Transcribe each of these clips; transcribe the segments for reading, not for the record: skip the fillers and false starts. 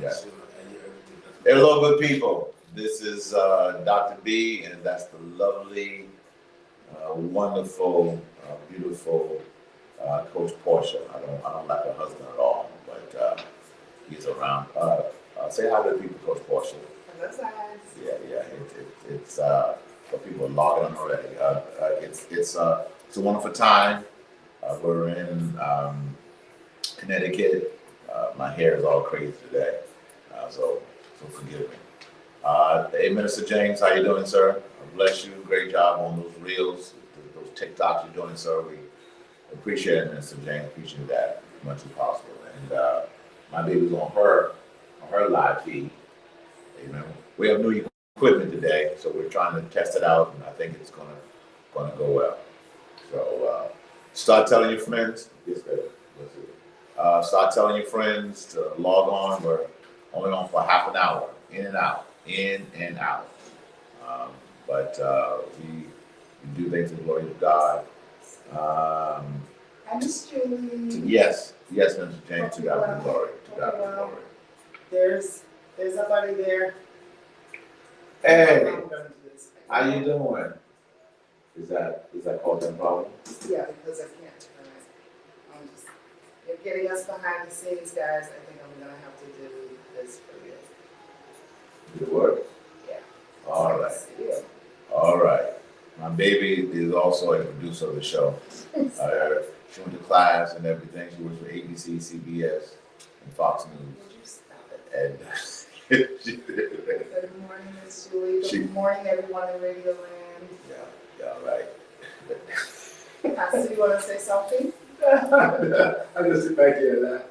Yeah. Hello, good people. This is Dr. B, and that's the lovely, wonderful, beautiful Coach Portia. I don't like her husband at all, but he's around. Say hi to the people, Coach Portia. Hello, guys. Yeah. It's for people logging on already. It's a wonderful time. We're in Connecticut. My hair is all crazy today, so forgive me. Hey, Minister James, how you doing, sir? Bless you. Great job on those reels, those TikToks you're doing, sir. We appreciate it, Minister James. Appreciate that as much as possible. And my baby's on her live feed. Amen. We have new equipment today, so we're trying to test it out, and I think it's gonna go well. So start telling your friends. Yes, baby. Start telling your friends to log on. We're only on for half an hour, in and out. But we do things in the glory of God. I missed you. Yes, Mr. James, to God be the glory. To God be the glory. There's a buddy there. Hey, how you doing? Is that called them problem? Yeah, because I can't turn it. You're getting us behind the scenes, guys. I think I'm gonna have to do this for you. Good work. Yeah. All right. All right. My baby is also a producer of the show. She went to class and everything. She works for ABC, CBS, and Fox News. Would you stop it? And Good morning, Miss Julie. Good morning, everyone in Radio Land. Yeah, all right. Pastor, you want to say something? I'm just sit back here and laugh.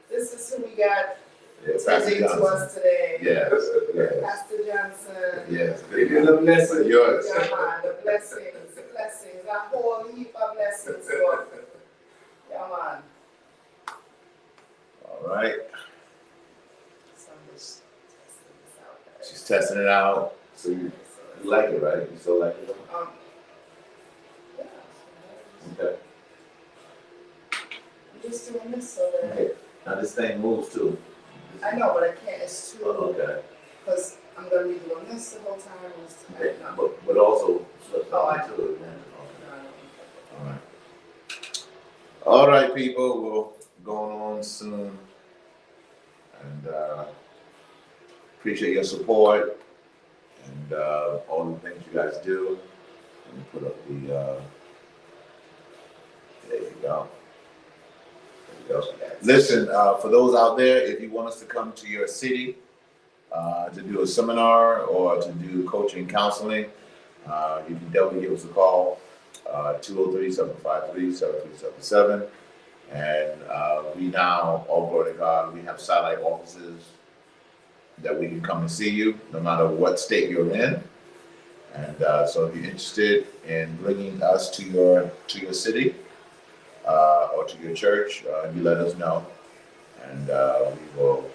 This is who we got Pastor presenting to us today. Yes. Pastor Johnson. Yes. It is a blessing. Yours. Yeah, man, the blessings, a whole heap of blessings, Lord. Yeah, man. All right. So I'm just testing this out, guys. She's testing it out. So you like it, right? You still like it? Yeah. Okay. I'm just doing this so that Okay. Now this thing moves too. I know, but I can't. It's too. Okay. Because I'm gonna be doing this the whole time. Okay. No. But also flip Oh, I to it. No, All right. All right, people. We're going on soon, and appreciate your support and all the things you guys do. Let me put up the. There you go. There you go. Listen, for those out there, if you want us to come to your city to do a seminar or to do coaching counseling, you can definitely give us a call, 203-753-7377. And we now, all glory to God, we have satellite offices that we can come and see you no matter what state you're in. And so if you're interested in bringing us to your city, or to your church, you let us know, and we will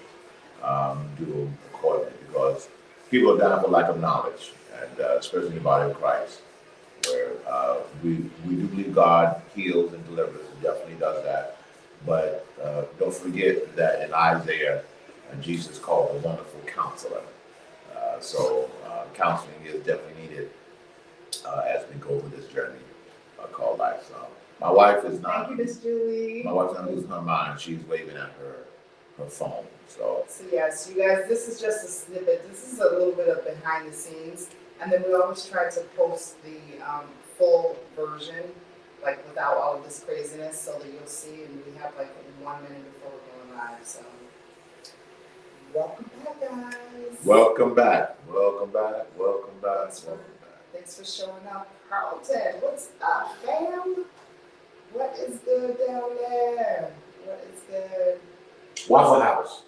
do accordingly, because people are dying for lack of knowledge, and especially in the body of Christ, where we do believe God heals and delivers, and definitely does that. But don't forget that in Isaiah, Jesus called a wonderful counselor. So counseling is definitely needed as we go through this journey called life. So my wife is not. Thank you, Miss Julie. My wife's not losing her mind. She's waving at her phone. So yes, you guys, this is just a snippet. This is a little bit of behind the scenes, and then we always try to post the full version, like without all of this craziness, so that you'll see. And we have like 1 minute before we're going live. So welcome back, guys. Welcome back. Thanks for showing up, Carlton. What's up, fam? What is good down there? What is good? Waffle House.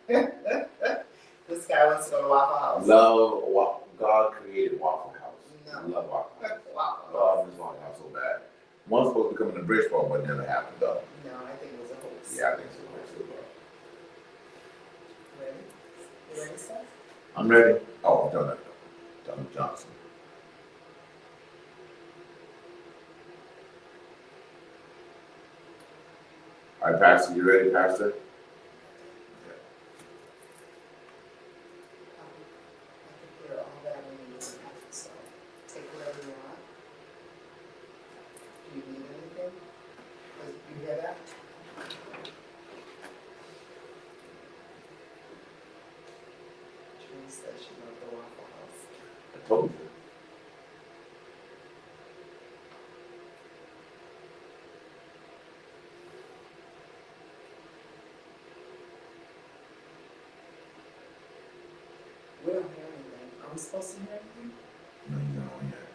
This guy wants to go to Waffle House. God created Waffle House. No. I love Waffle House. Waffle God House. miss Waffle House so bad. One's supposed to come in the Bridgeport, but never happened though. No, I think it was a hoax. Yeah, I think so. Ready? You ready, Seth? I'm ready. Oh, I'm done. Done Johnson. All right, Pastor, you ready, Pastor? I can hear all that when you listen, so take whatever you want. Do you need anything? You hear that? She said she went to the Waffle House. I told you. We don't hear anything. Are we supposed to hear anything? No, you don't yet.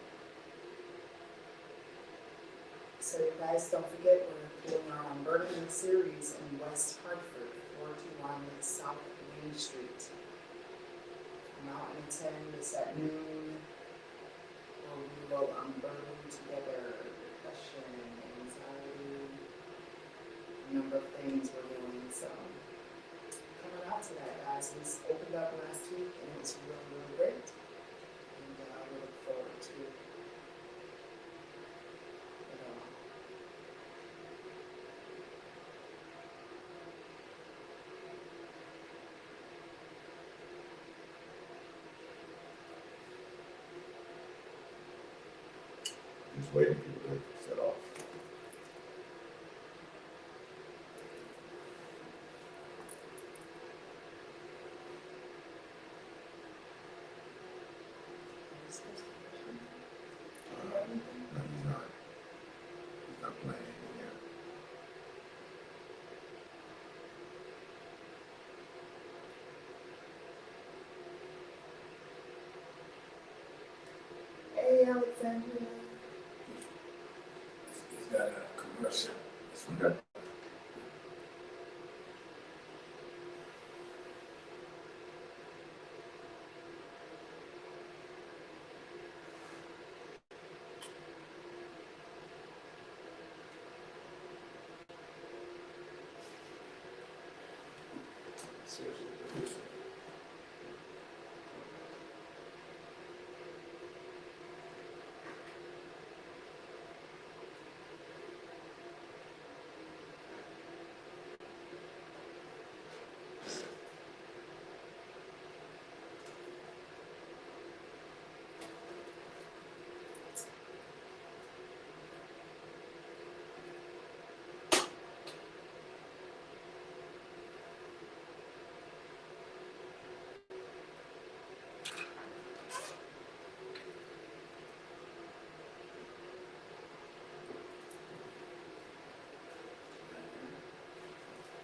So you guys don't forget, we're doing our Burning series in West Hartford, 421 South Main Street. Come out and attend this at noon, where we will unburden together depression, anxiety, a number of things we're doing. So coming out to that, guys. We opened up last week and it was really, really great. And we look forward to it. Just waiting for people to set off. No, he's not. He's not playing anything yet. Hey, Alexandria. He's got a commercial. Okay. Seriously.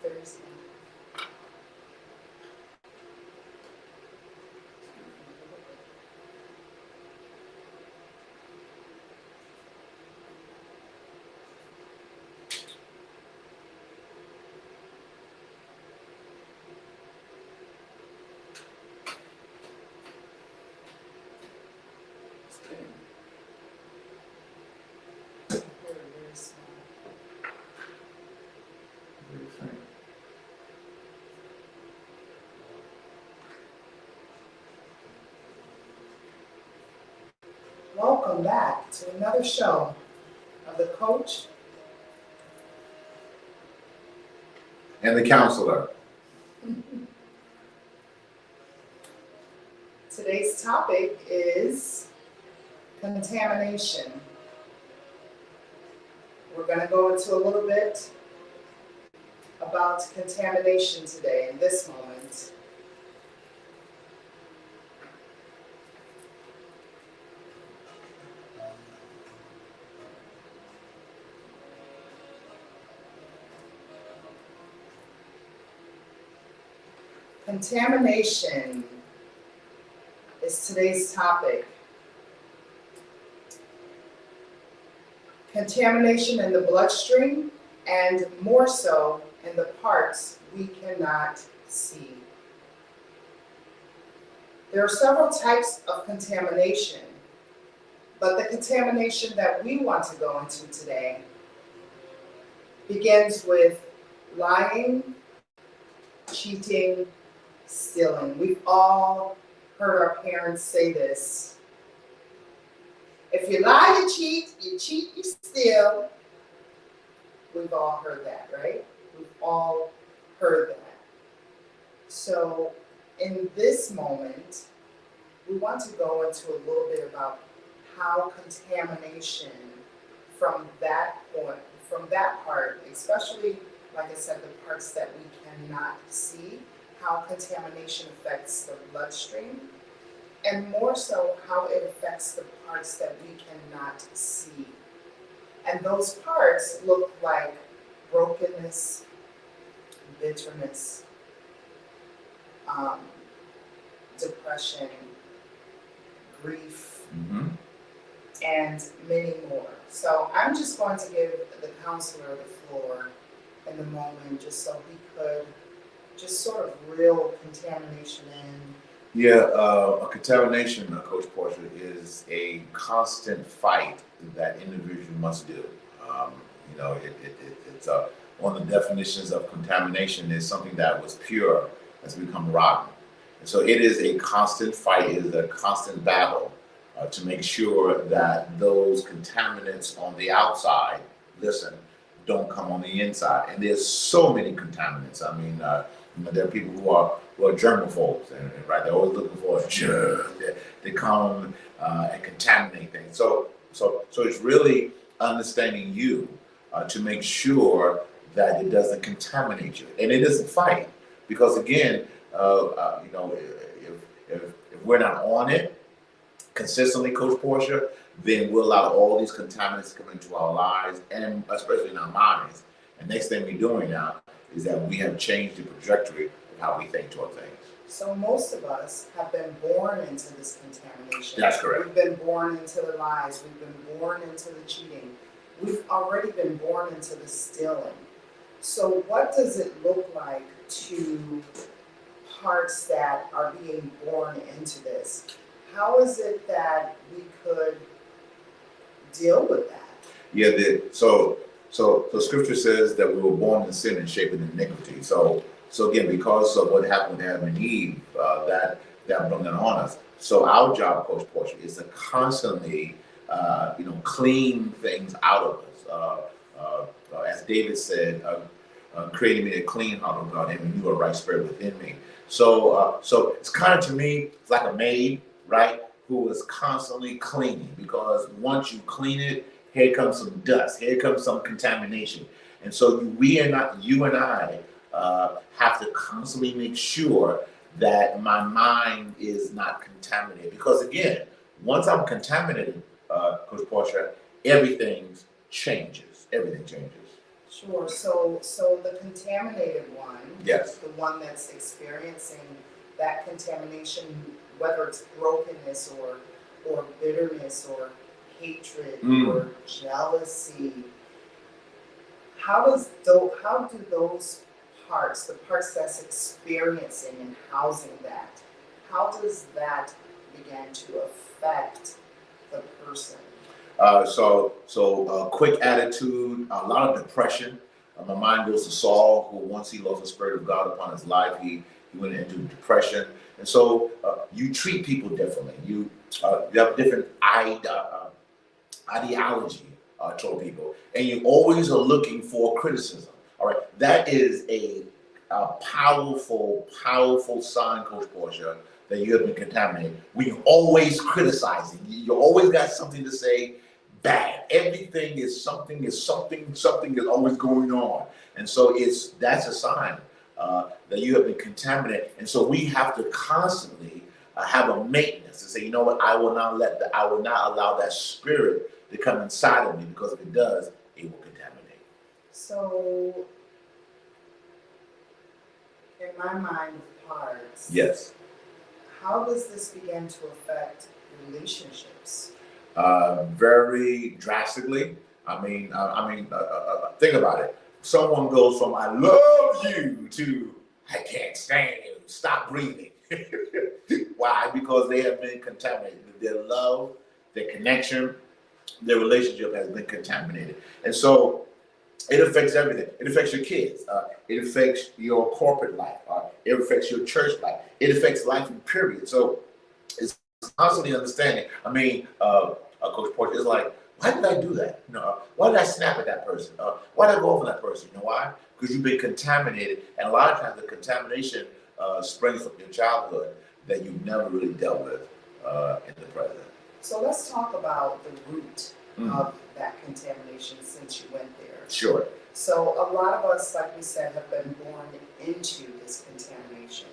Thursday. Very, very small. What do you think? Welcome back to another show of the coach. And the counselor. Today's topic is contamination. We're going to go into a little bit about contamination today in this moment. Contamination is today's topic. Contamination in the bloodstream, and more so in the parts we cannot see. There are several types of contamination, but the contamination that we want to go into today begins with lying, cheating, stealing. We've all heard our parents say this. If you lie, you cheat, you steal. We've all heard that, right? all heard that. So in this moment, we want to go into a little bit about how contamination from that point, from that part, especially, like I said, the parts that we cannot see, how contamination affects the bloodstream, and more so how it affects the parts that we cannot see. And those parts look like brokenness, bitterness, depression, grief, and many more. So I'm just going to give the counselor the floor in the moment, just so he could just sort of reel contamination in. Yeah, a contamination, Coach Portia, is a constant fight that individual must do. You know, it's one of the definitions of contamination is something that was pure has become rotten. And so it is a constant fight, it is a constant battle to make sure that those contaminants on the outside, don't come on the inside. And there's so many contaminants. I mean, you know, there are people who are germaphobes, and right? They're always looking for a germ. They come and contaminate things. So it's really understanding you to make sure that it doesn't contaminate you, and it isn't fight. Because again, you know, if we're not on it consistently, Coach Portia, then we'll allow all these contaminants to come into our lives, and especially in our minds. And next thing we're doing now is that we have changed the trajectory of how we think toward things. So most of us have been born into this contamination. That's correct. We've been born into the lies. We've been born into the cheating. We've already been born into the stealing. So what does it look like to parts that are being born into this? How is it that we could deal with that? Yeah, so Scripture says that we were born in sin and shaped in iniquity. So again, because of what happened with Adam and Eve, that brought that on us. So our job, Coach Portia, is to constantly, clean things out of us. As David said, creating me a clean heart, O God, and renew a right spirit within me. So it's kind of, to me, it's like a maid, right, who is constantly cleaning, because once you clean it, here comes some dust, here comes some contamination. And so you and I have to constantly make sure that my mind is not contaminated. Because again, once I'm contaminated, Coach Portia, everything changes. Sure. So the contaminated one, Yes. the one that's experiencing that contamination, whether it's brokenness or bitterness or hatred or jealousy, how do those parts, the parts that's experiencing and housing that, how does that begin to affect the person? Quick attitude, a lot of depression. My mind goes to Saul, who once he lost the Spirit of God upon his life, he went into depression. And so you treat people differently. You have different ideology toward people, and you always are looking for criticism. All right, that is a powerful sign, Coach Portia, that you have been contaminated. When you're always criticizing, you always got something to say bad. Everything is something is always going on, and so that's a sign that you have been contaminated. And so we have to constantly have a maintenance to say, you know what, I will not allow that spirit to come inside of me, because if it does, it will contaminate. So in my mind of parts, Yes. how does this begin to affect relationships? Very drastically. I mean, think about it. Someone goes from "I love you" to "I can't stand you." Stop breathing. Why? Because they have been contaminated. Their love, their connection, their relationship has been contaminated, and so it affects everything. It affects your kids. It affects your corporate life. It affects your church life. It affects life in period. So it's constantly understanding. I mean, Coach Porter, it's like, Why did I do that? Why did I snap at that person? Why did I go over that person? You know why? Because you've been contaminated, and a lot of times the contamination springs from your childhood that you've never really dealt with in the present. So let's talk about the root of that contamination since you went there. Sure. So a lot of us, like we said, have been born into this contamination.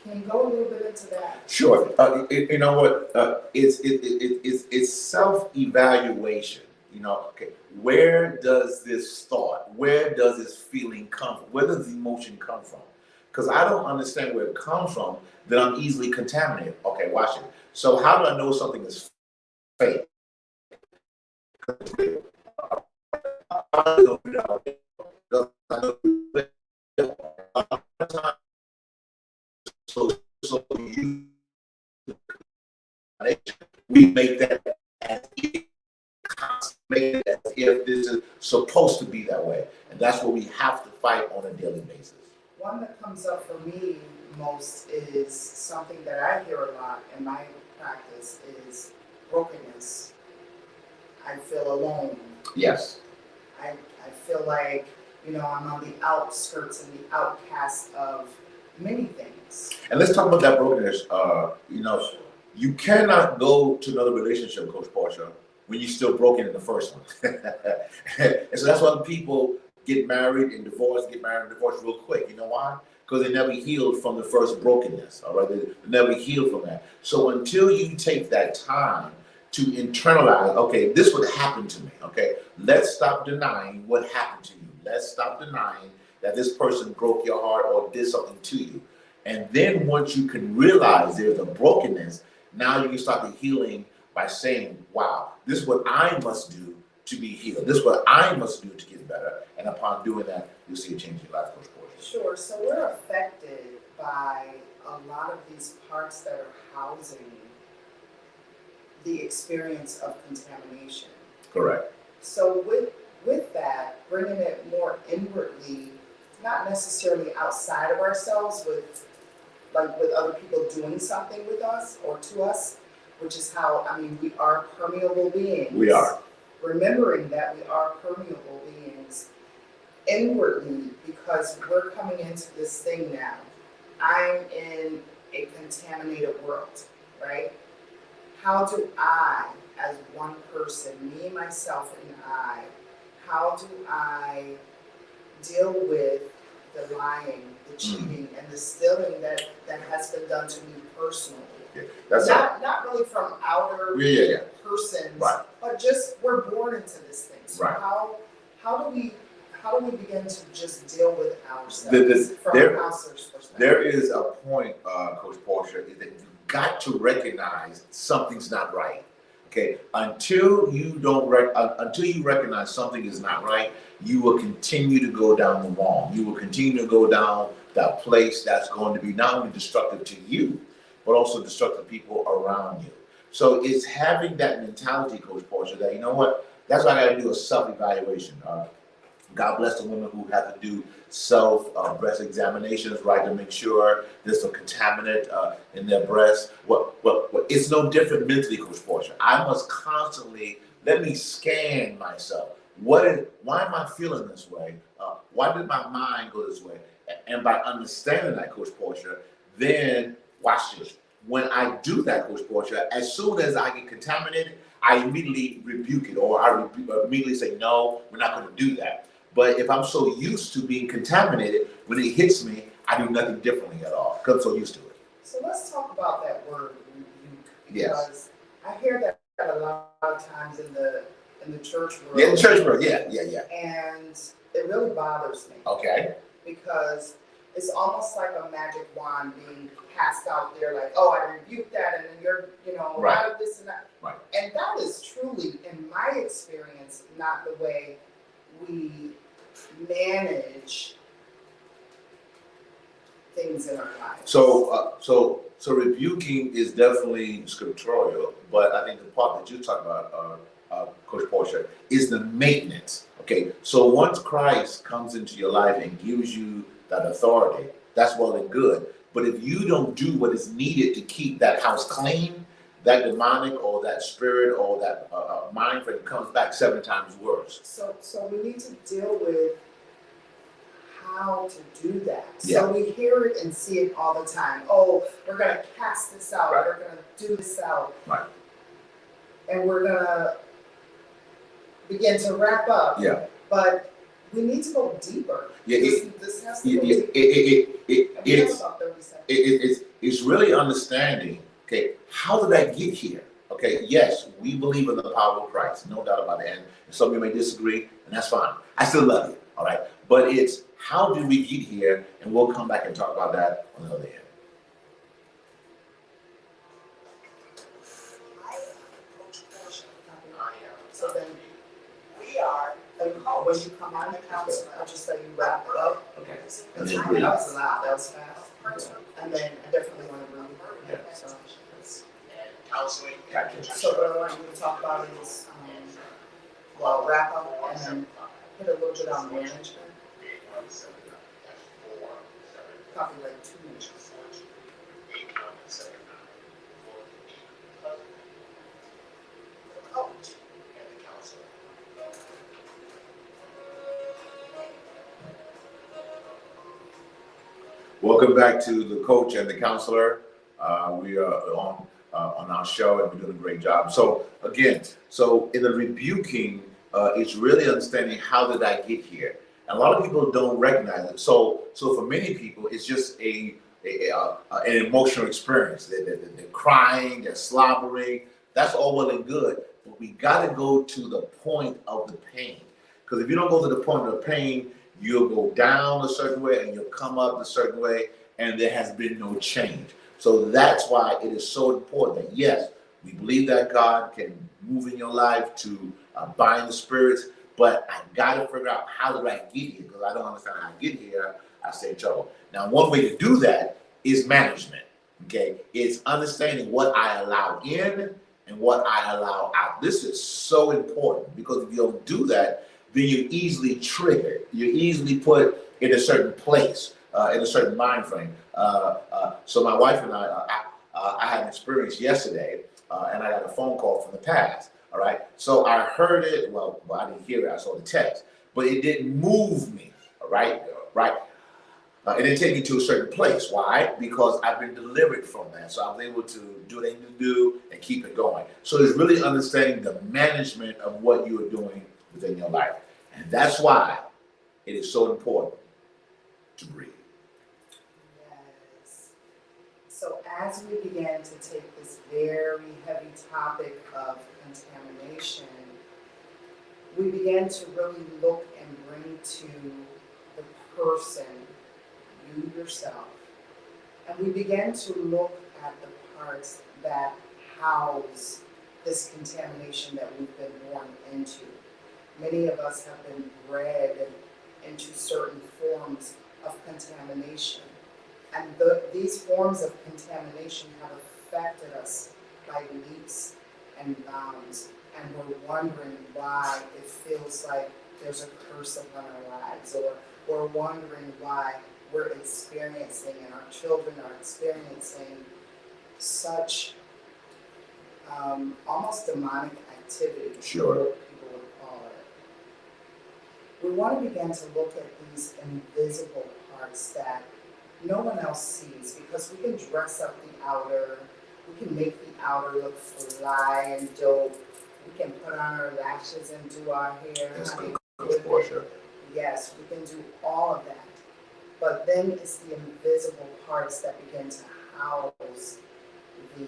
Can you go a little bit into that? Sure. You know what? It's self-evaluation. You know, okay, where does this thought, where does this feeling come from? Where does the emotion come from? Because I don't understand where it comes from, then I'm easily contaminated. Okay, watch it. So how do I know something is fake? So we make that as if, make it as if this is supposed to be that way, and that's what we have to fight on a daily basis. One that comes up for me most is something that I hear a lot in my practice is brokenness. I feel alone. Yes. I feel like, you know, I'm on the outskirts and the outcast of many things. And let's talk about that brokenness. You know, you cannot go to another relationship, Coach Portia, when you're still broken in the first one. And so that's why people get married and divorce real quick. You know why? Because they never healed from the first brokenness. All right, they never healed from that. So until you take that time to internalize, okay, this would happen to me. Okay, let's stop denying what happened to you. Let's stop denying that this person broke your heart or did something to you. And then once you can realize there's a brokenness, now you can start the healing by saying, wow, this is what I must do to be healed. This is what I must do to get better. And upon doing that, you'll see a change in your life, Coach Portia. Sure, so we're affected by a lot of these parts that are housing the experience of contamination. Correct. So with that, bringing it more inwardly, not necessarily outside of ourselves with other people doing something with us or to us, which is how, I mean, we are permeable beings. We are. Remembering that we are permeable beings inwardly, because we're coming into this thing now. I'm in a contaminated world, right? How do I, as one person, me, myself, and I, how do I deal with the lying, the cheating, and the stealing that has been done to me personally? Yeah, that's not really from outer persons, right, but just we're born into this thing. So right. How do we begin to just deal with ourselves from a counselor's perspective? There is a point, Coach Portia, that you've got to recognize something's not right. Okay, until you recognize something is not right, you will continue to go down the wrong. You will continue to go down that place that's going to be not only destructive to you, but also destructive to people around you. So it's having that mentality, Coach Portia, that, you know what, that's why I got to do a self-evaluation. God bless the women who have to do breast examinations, right, to make sure there's no contaminant in their breast. It's no different mentally, Coach Portia. I must constantly, let me scan myself. Why am I feeling this way? Why did my mind go this way? And by understanding that, Coach Portia, then watch this. When I do that, Coach Portia, as soon as I get contaminated, I immediately rebuke it, or I immediately say, no, we're not going to do that. But if I'm so used to being contaminated, when it hits me, I do nothing differently at all, because I'm so used to it. So let's talk about that word rebuke, because Yes. I hear that a lot of times in the church world. Yeah, in the church world, yeah. And it really bothers me. Okay. Because it's almost like a magic wand being passed out there, like, oh, I rebuke that, and then you're, Right. out of this and that. Right. And that is truly, in my experience, not the way we manage things in our lives. So rebuking is definitely scriptural, but I think the part that you're talking about, Coach Portia, is the maintenance. Okay, so once Christ comes into your life and gives you that authority, that's well and good. But if you don't do what is needed to keep that house clean, that demonic or that spirit or that mind frame comes back 7 times worse. So we need to deal with how to do that. Yeah. So we hear it and see it all the time. Oh, we're gonna cast this out, Right. we're gonna do this out. Right. And we're gonna begin to wrap up. Yeah. But we need to go deeper. Yeah, This has to go deeper. And we have about 30 seconds. It's really understanding, okay, how did I get here? Okay, yes, we believe in the power of Christ, no doubt about it. And some of you may disagree, and that's fine. I still love you, all right? But it's how did we get here? And we'll come back and talk about that on the other end. So then when you come on the council, I'll just let you wrap it up. Okay. That And then breathe. was a lot, that was fast. And then I definitely want to read. Yeah. So, Gotcha. so what I want you to talk about is, well, wrap up and then hit a little bit on management. Probably like 2 minutes. Welcome back to the coach and the counselor. We are on our show and we're doing a great job. So again, so in the rebuking, it's really understanding how did I get here. And a lot of people don't recognize it. So for many people, it's just an emotional experience. They're crying, they're slobbering. That's all well and good, but we got to go to the point of the pain. Because if you don't go to the point of the pain, you'll go down a certain way and you'll come up a certain way, and there has been no change. So that's why it is so important that, yes, we believe that God can move in your life to bind the spirits, but I got to figure out how did I get here, because I don't understand how I get here, I stay in trouble. Now, one way to do that is management, okay? It's understanding what I allow in and what I allow out. This is so important, because if you don't do that, then you're easily triggered. You're easily put in a certain place, in a certain mind frame. So my wife and I had an experience yesterday, and I got a phone call from the past, all right? So I heard it, well, I didn't hear it, I saw the text, but it didn't move me, all right? It didn't take me to a certain place. Why? Because I've been delivered from that. So I was able to do what I need to do and keep it going. So it's really understanding the management of what you are doing within your life. And that's why it is so important to breathe. Yes. So as we began to take this very heavy topic of contamination, we began to really look and bring to the person, you yourself, and we began to look at the parts that house this contamination that we've been born into. Many of us have been bred into certain forms of contamination. And these forms of contamination have affected us by leaps and bounds. And we're wondering why it feels like there's a curse upon our lives, or we're wondering why we're experiencing and our children are experiencing such almost demonic activity. Sure. People would call it. We want to begin to look at these invisible parts that no one else sees, because we can dress up the outer, we can make the outer look fly and dope, we can put on our lashes and do our hair. That's honey. good for sure. Yes, we can do all of that. But then it's the invisible parts that begin to house the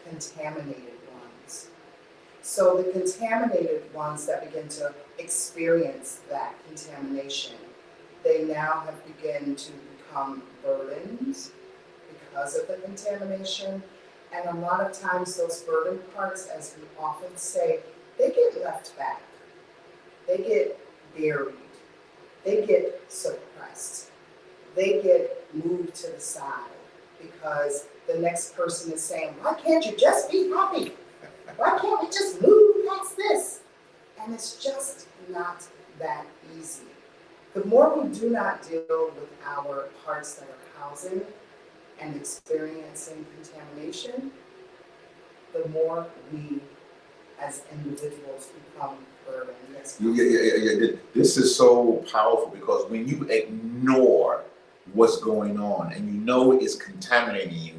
contaminated ones. So the contaminated ones that begin to experience that contamination, they now have begun to become burdens because of the contamination. And a lot of times those burden parts, as we often say, they get left back. They get buried. They get suppressed. They get moved to the side because the next person is saying, why can't you just be happy? Why can't we just move past this? And it's just not that easy. The more we do not deal with our parts that are housing and experiencing contamination, the more we as individuals become burdened. This is so powerful because when you ignore what's going on and you know it's contaminating you,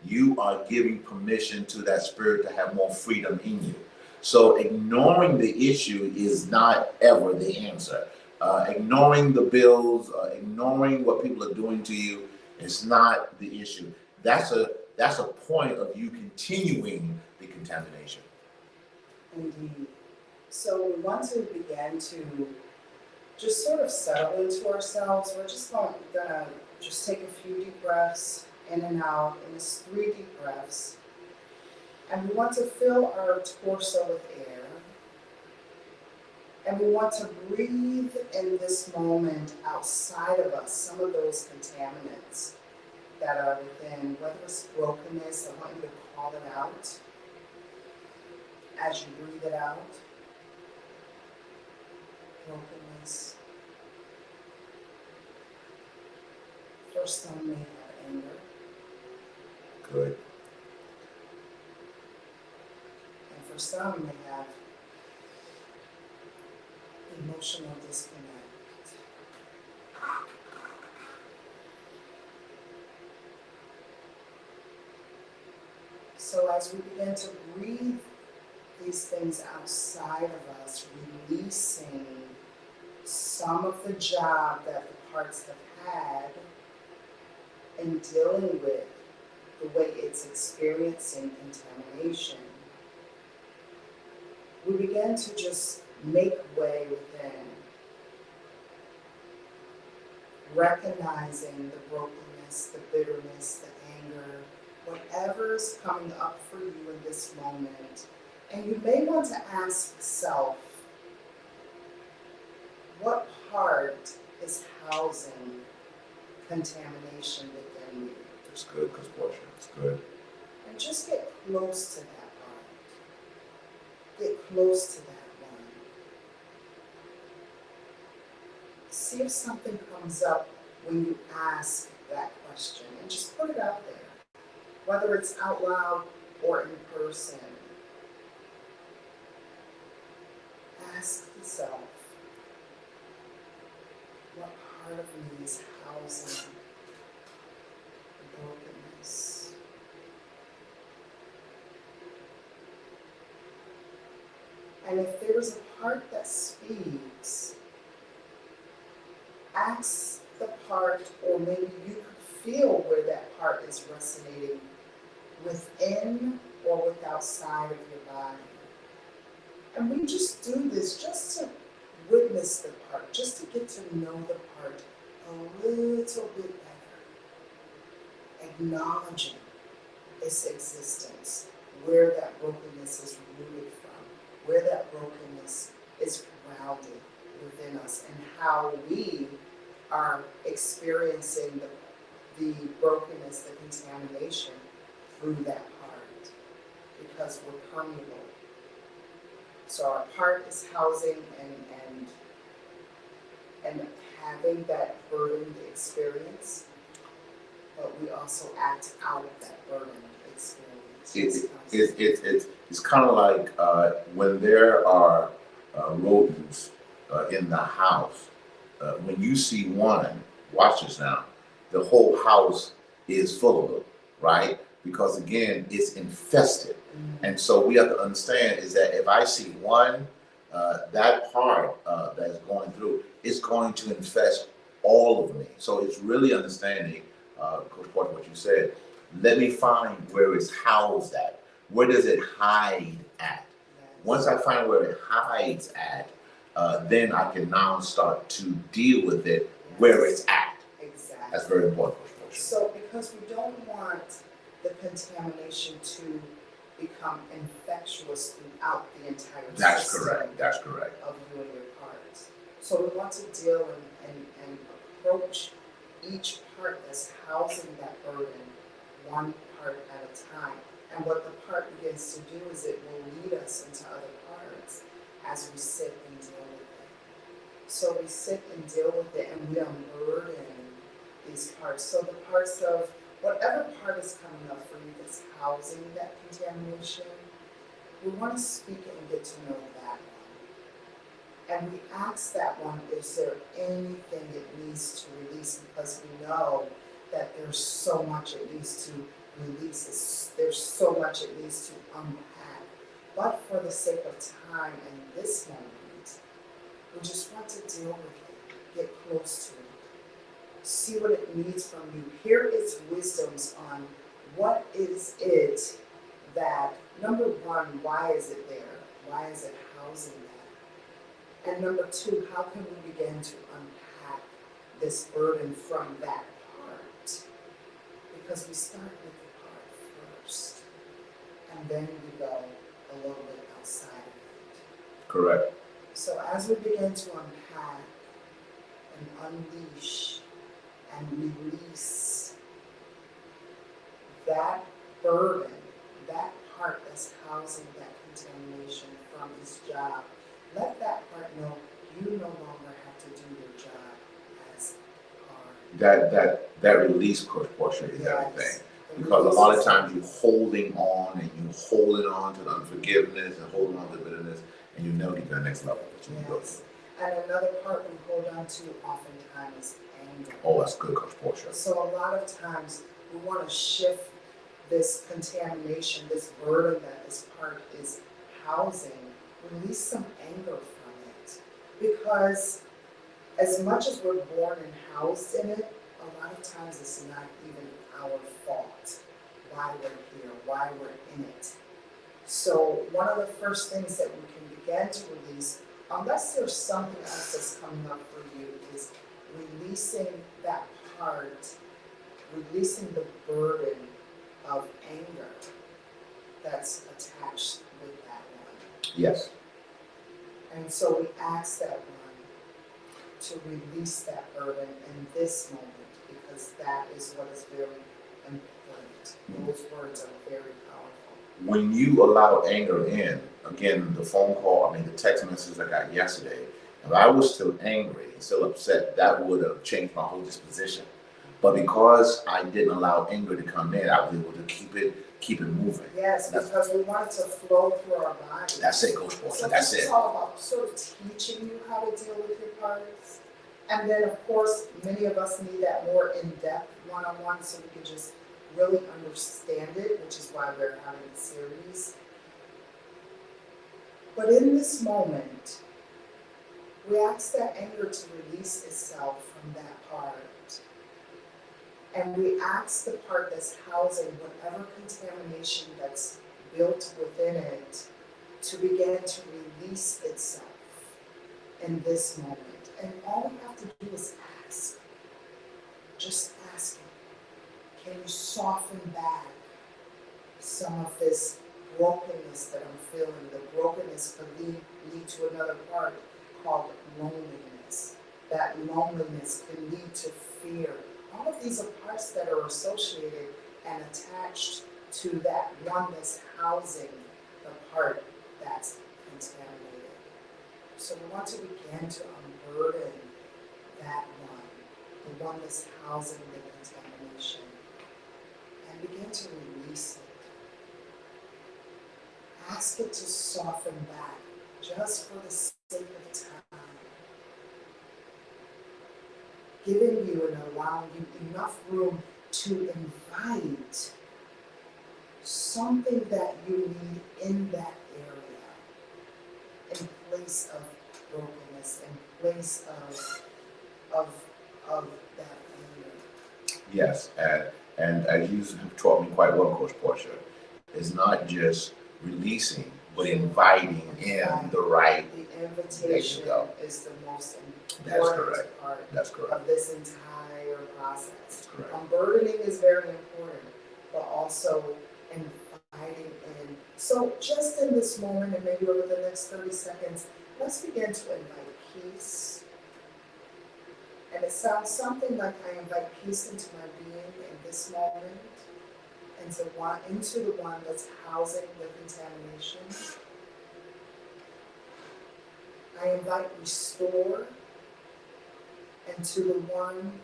you are giving permission to that spirit to have more freedom in you. So ignoring the issue is not ever the answer. Ignoring the bills, ignoring what people are doing to you is not the issue. That's a point of you continuing the contamination. Indeed. So we want to begin to just sort of settle into ourselves. We're just gonna just take a few deep breaths in and out, and it's 3 deep breaths. And we want to fill our torso with air. And we want to breathe in this moment outside of us some of those contaminants that are within, whether it's brokenness. I want you to call it out as you breathe it out. Brokenness. For some may have anger. Good. And for some may have emotional disconnect. So as we begin to breathe these things outside of us, releasing some of the job that the parts have had in dealing with the way it's experiencing contamination, we begin to just make way within, recognizing the brokenness, the bitterness, the anger, whatever is coming up for you in this moment. And you may want to ask self, what part is housing contamination within you? It's good, because portion. It's good. And just get close to that part. Get close to that one. See if something comes up when you ask that question, and just put it out there, whether it's out loud or in person. Ask yourself, what part of me is housing brokenness? And if there is a part that speaks, ask the part, or maybe you could feel where that part is resonating within or with outside of your body. And we just do this just to witness the part, just to get to know the part a little bit better. Acknowledging its existence, where that brokenness is rooted from, where that brokenness is grounded within us, and how we are experiencing the brokenness, the contamination through that part, because we're permeable. So our part is housing and having that burdened experience, but we also act out of that burdened experience. It's kind of like when there are rodents in the house. When you see one, watch this now, the whole house is full of them, right? Because again, it's infested. Mm-hmm. And so we have to understand is that if I see one, that part that's going through is going to infest all of me. So it's really understanding, Coach Porter, what you said. Let me find where it's housed at. Where does it hide at? Once I find where it hides at, then I can now start to deal with it where it's at. Exactly. That's very important, Coach Porter. So because we don't want the contamination to become infectious throughout the entire That's system correct. That's correct. of you and your parts. So we want to deal and approach each part that's housing that burden one part at a time. And what the part begins to do is it will lead us into other parts as we sit and deal with it. So we sit and deal with it, and we unburden these parts. So the parts of whatever part is coming up for you that's housing that contamination, we want to speak and get to know that one. And we ask that one, is there anything it needs to release? Because we know that there's so much it needs to release, there's so much it needs to unpack. But for the sake of time and this moment, we just want to deal with it, get close to it, see what it needs from you. Hear its wisdoms on what is it that, number one, why is it there? Why is it housing that? And number two, how can we begin to unpack this burden from that part? Because we start with the part first, and then we go a little bit outside of it. Correct. So as we begin to unpack and unleash and release that burden, that part that's housing that contamination from his job, let that part know you no longer have to do your job as hard. That release, Coach Portia, is everything. Because a lot of times you're holding on and you're holding on to the unforgiveness and holding on to the bitterness, and you never get to the next level that you go Yes. through. And another part we hold on to oftentimes is anger. Oh, that's good, Coach Portia. So a lot of times we want to shift this contamination, this burden that this part is housing, release some anger from it. Because as much as we're born and housed in it, a lot of times it's not even our fault why we're here, why we're in it. So one of the first things that we can begin to release, unless there's something else that's coming up for you, is releasing that part, releasing the burden of anger that's attached with that one. Yes. And so we ask that one to release that burden in this moment, because that is what is very important. Those words are very powerful. When you allow anger in, again, the phone call, the text message I got yesterday, if I was still angry and still upset, that would have changed my whole disposition. But because I didn't allow anger to come in, I was able to keep it moving. Yes, because we want it to flow through our bodies. That's it, Coach Portia. So That's this it. is all about sort of teaching you how to deal with your parts. And then, of course, many of us need that more in-depth one-on-one so we can just really understand it, which is why we're having a series. But in this moment, we ask that anger to release itself from that part. And we ask the part that's housing whatever contamination that's built within it to begin to release itself in this moment. And all we have to do is ask. Just ask it. Can you soften back some of this brokenness that I'm feeling? The brokenness could lead to another part called loneliness. That loneliness can lead to fear. All of these are parts that are associated and attached to that one that's housing the part that's contaminated. So we want to begin to unburden that one, the one that's housing the contamination, and begin to release it. Ask it to soften back just for the sake of time. Giving you and allowing you enough room to invite something that you need in that area, in place of brokenness, in place of that anger. Yes, and as you have taught me quite well, Coach Portia, it's not just releasing, but inviting in the right. The invitation is the most That's important correct. part That's correct. of this entire process. That's correct. Unburdening is very important, but also inviting in. So just in this moment, and maybe over the next 30 seconds, let's begin to invite peace. And it sounds something like I invite peace into my being in this moment, into the one that's housing the contamination. I invite restore into the one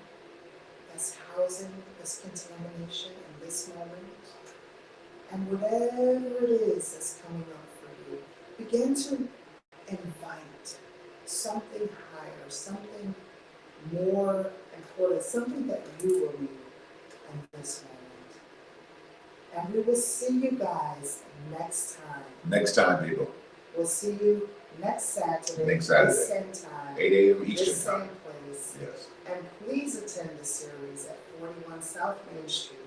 that's housing this contamination in this moment. And whatever it is that's coming up for begin to invite something higher, something more important, something that you will need in this moment. And we will see you guys next time. Next time, people. We'll see you next Saturday. Next Saturday. This same time. 8 a.m. This Eastern same time. place. Yes. And please attend the series at 41 South Main Street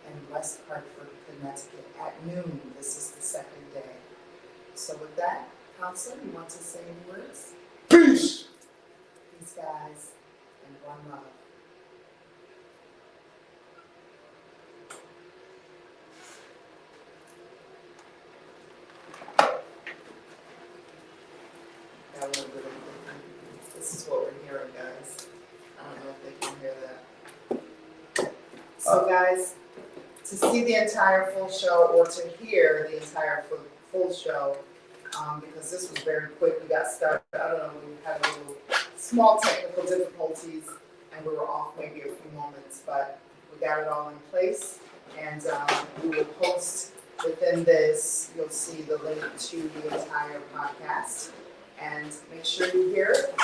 in West Hartford, Connecticut at noon. This is the second day. So with that, Counselor, you want to say any words? Peace. Peace, guys, and one love. Got a little bit of, this is what we're hearing, guys. I don't know if they can hear that. So guys, to see the entire full show or to hear the entire full show, because this was very quick, we got started, I don't know, we had a little small technical difficulties and we were off maybe a few moments, but we got it all in place. And we will post within this, you'll see the link to the entire podcast. And make sure you hear it,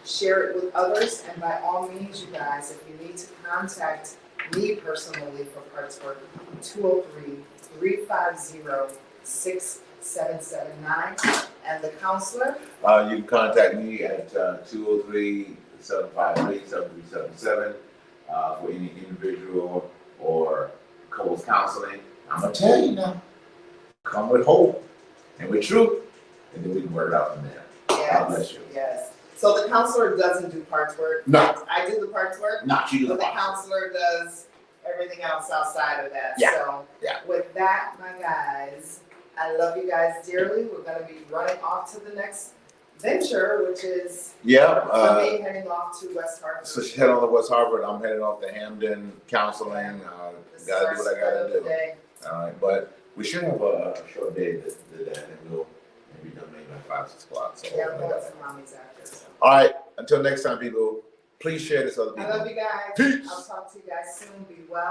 share it with others, and by all means, you guys, if you need to contact me personally for parts work, 203-350-6779. And the counselor? You can contact me at 203-753-7377 for any individual or couples counseling. I'm gonna tell you now, come with hope and with truth, and then we can work it out from there. God bless you. Yes. So the counselor doesn't do parts work? No. I do the parts work? Not you. But the counselor does everything else outside of that. Yeah. So Yeah. with that, my guys, I love you guys dearly. We're going to be running off to the next venture, which is for me heading off to West Hartford. So she head on to West Harvard. I'm heading off to Hamden counseling. This is Gotta our do what I spread gotta of the do. day. All right, but we should have a short day today, and we'll maybe done maybe like 5, 6 o'clock. So Yeah, we'll have some mommies after. So. all right, until next time, people. Please share this with other I people. love you guys. Peace. I'll talk to you guys soon. Be well.